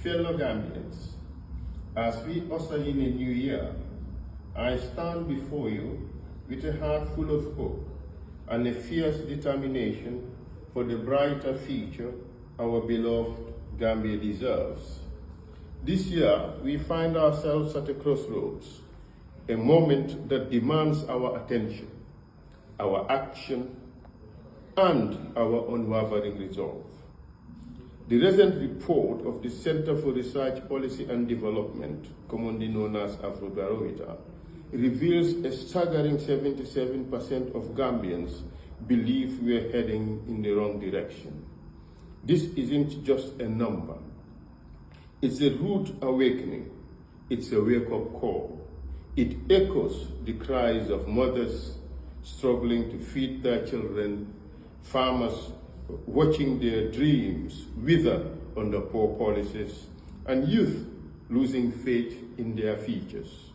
Fellow Gambians, as we usher in a new year, I stand before you with a heart full of hope and a fierce determination for the brighter future our beloved Gambia deserves. This year, we find ourselves at a crossroads, a moment that demands our attention, our action, and our unwavering resolve. The recent report of the Center for Research, Policy and Development, commonly known as Afrobarometer, reveals a staggering 77% of Gambians believe we are heading in the wrong direction. This isn't just a number. It's a rude awakening. It's a wake-up call. It echoes the cries of mothers struggling to feed their children, farmers watching their dreams wither under poor policies, and youth losing faith in their futures.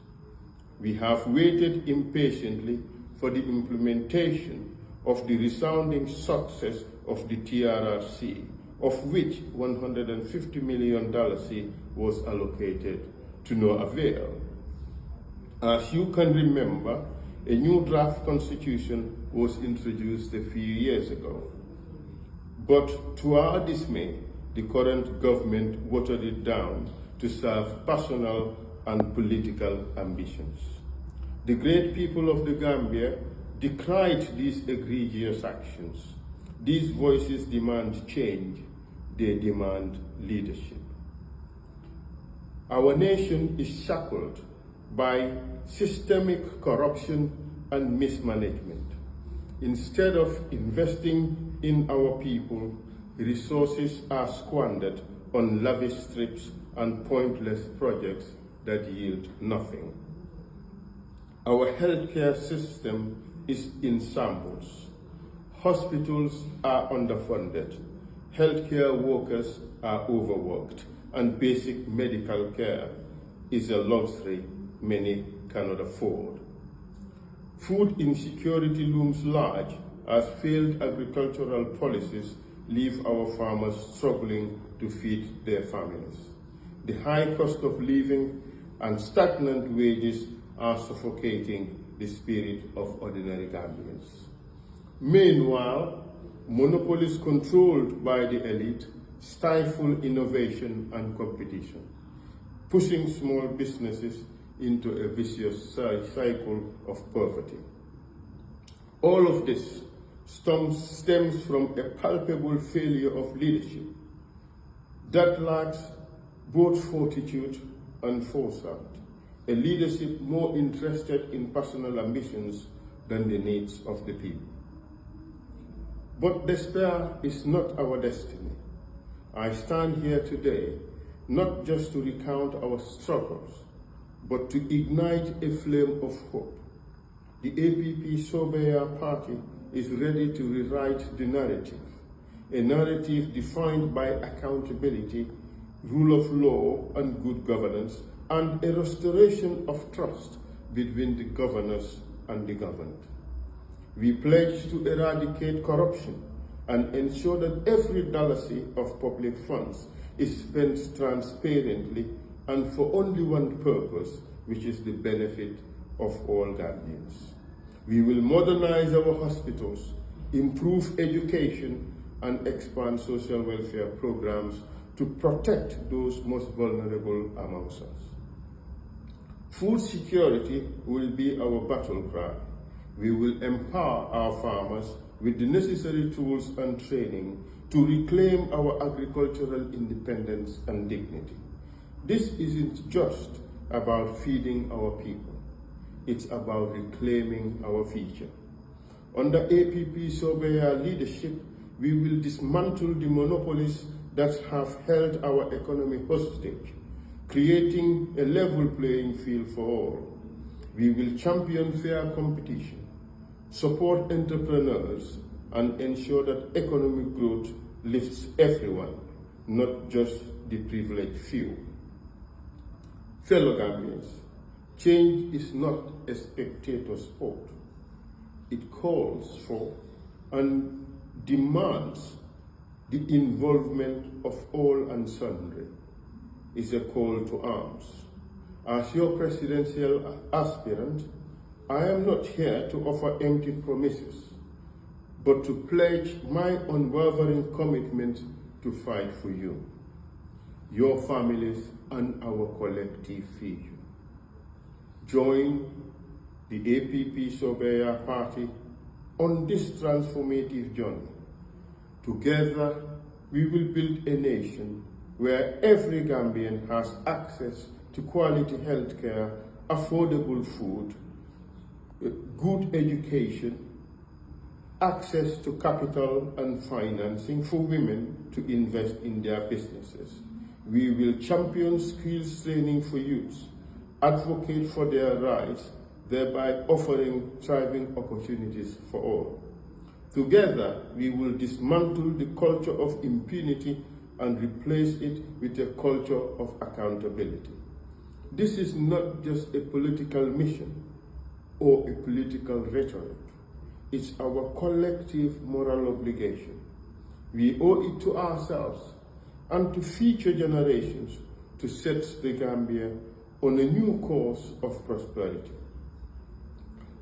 We have waited impatiently for the implementation of the resounding success of the TRRC, of which $150 million was allocated to no avail. As you can remember, a new draft constitution was introduced a few years ago. But to our dismay, the current government watered it down to serve personal and political ambitions. The great people of the Gambia decried these egregious actions. These voices demand change. They demand leadership. Our nation is shackled by systemic corruption and mismanagement. Instead of investing in our people, resources are squandered on lavish trips and pointless projects that yield nothing. Our healthcare system is in shambles. Hospitals are underfunded. Healthcare workers are overworked, and basic medical care is a luxury many cannot afford. Food insecurity looms large as failed agricultural policies leave our farmers struggling to feed their families. The high cost of living and stagnant wages are suffocating the spirit of ordinary Gambians. Meanwhile, monopolies controlled by the elite stifle innovation and competition, pushing small businesses into a vicious cycle of poverty. All of this stems from a palpable failure of leadership that lacks both fortitude and foresight, a leadership more interested in personal ambitions than the needs of the people. But despair is not our destiny. I stand here today not just to recount our struggles, but to ignite a flame of hope. The APP Sobeyaa party is ready to rewrite the narrative, a narrative defined by accountability, rule of law and good governance, and a restoration of trust between the governors and the governed. We pledge to eradicate corruption and ensure that every dollar of public funds is spent transparently and for only one purpose, which is the benefit of all Gambians. We will modernize our hospitals, improve education, and expand social welfare programs to protect those most vulnerable amongst us. Food security will be our battle cry. We will empower our farmers with the necessary tools and training to reclaim our agricultural independence and dignity. This isn't just about feeding our people. It's about reclaiming our future. Under APP Sobeyaa leadership, we will dismantle the monopolies that have held our economy hostage, creating a level playing field for all. We will champion fair competition, support entrepreneurs, and ensure that economic growth lifts everyone, not just the privileged few. Fellow Gambians, change is not a spectator sport. It calls for and demands the involvement of all and sundry. is a call to arms. As your presidential aspirant, I am not here to offer empty promises, but to pledge my unwavering commitment to fight for you, your families, and our collective future. Join the APP Sobeyaa party on this transformative journey. Together, we will build a nation where every Gambian has access to quality health care, affordable food, good education, access to capital and financing for women to invest in their businesses. We will champion skills training for youth, advocate for their rights, thereby offering thriving opportunities for all. Together, we will dismantle the culture of impunity and replace it with a culture of accountability. This is not just a political mission or a political rhetoric. It's our collective moral obligation. We owe it to ourselves and to future generations to set the Gambia on a new course of prosperity.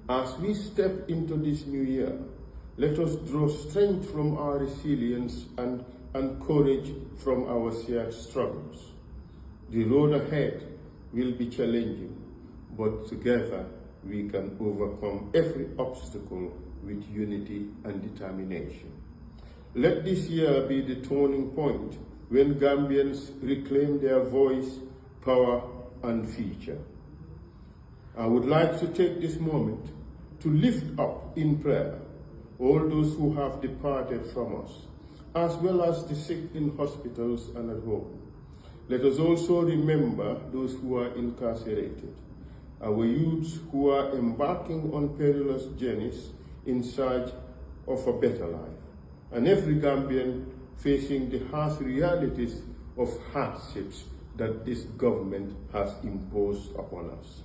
As we step into this new year, let us draw strength from our resilience and courage from our shared struggles. The road ahead will be challenging, but together we can overcome every obstacle with unity and determination. Let this year be the turning point when Gambians reclaim their voice, power, and future. I would like to take this moment to lift up in prayer all those who have departed from us, as well as the sick in hospitals and at home. Let us also remember those who are incarcerated, our youths who are embarking on perilous journeys in search of a better life, and every Gambian facing the harsh realities of hardships that this government has imposed upon us.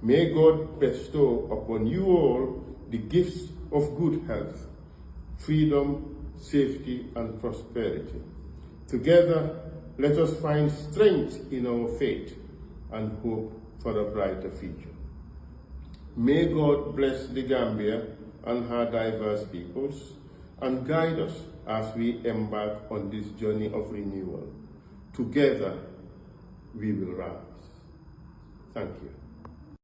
May God bestow upon you all the gifts of good health, freedom, safety, and prosperity. Together, let us find strength in our faith and hope for a brighter future. May God bless the Gambia and her diverse peoples and guide us as we embark on this journey of renewal. Together, we will rise. Thank you.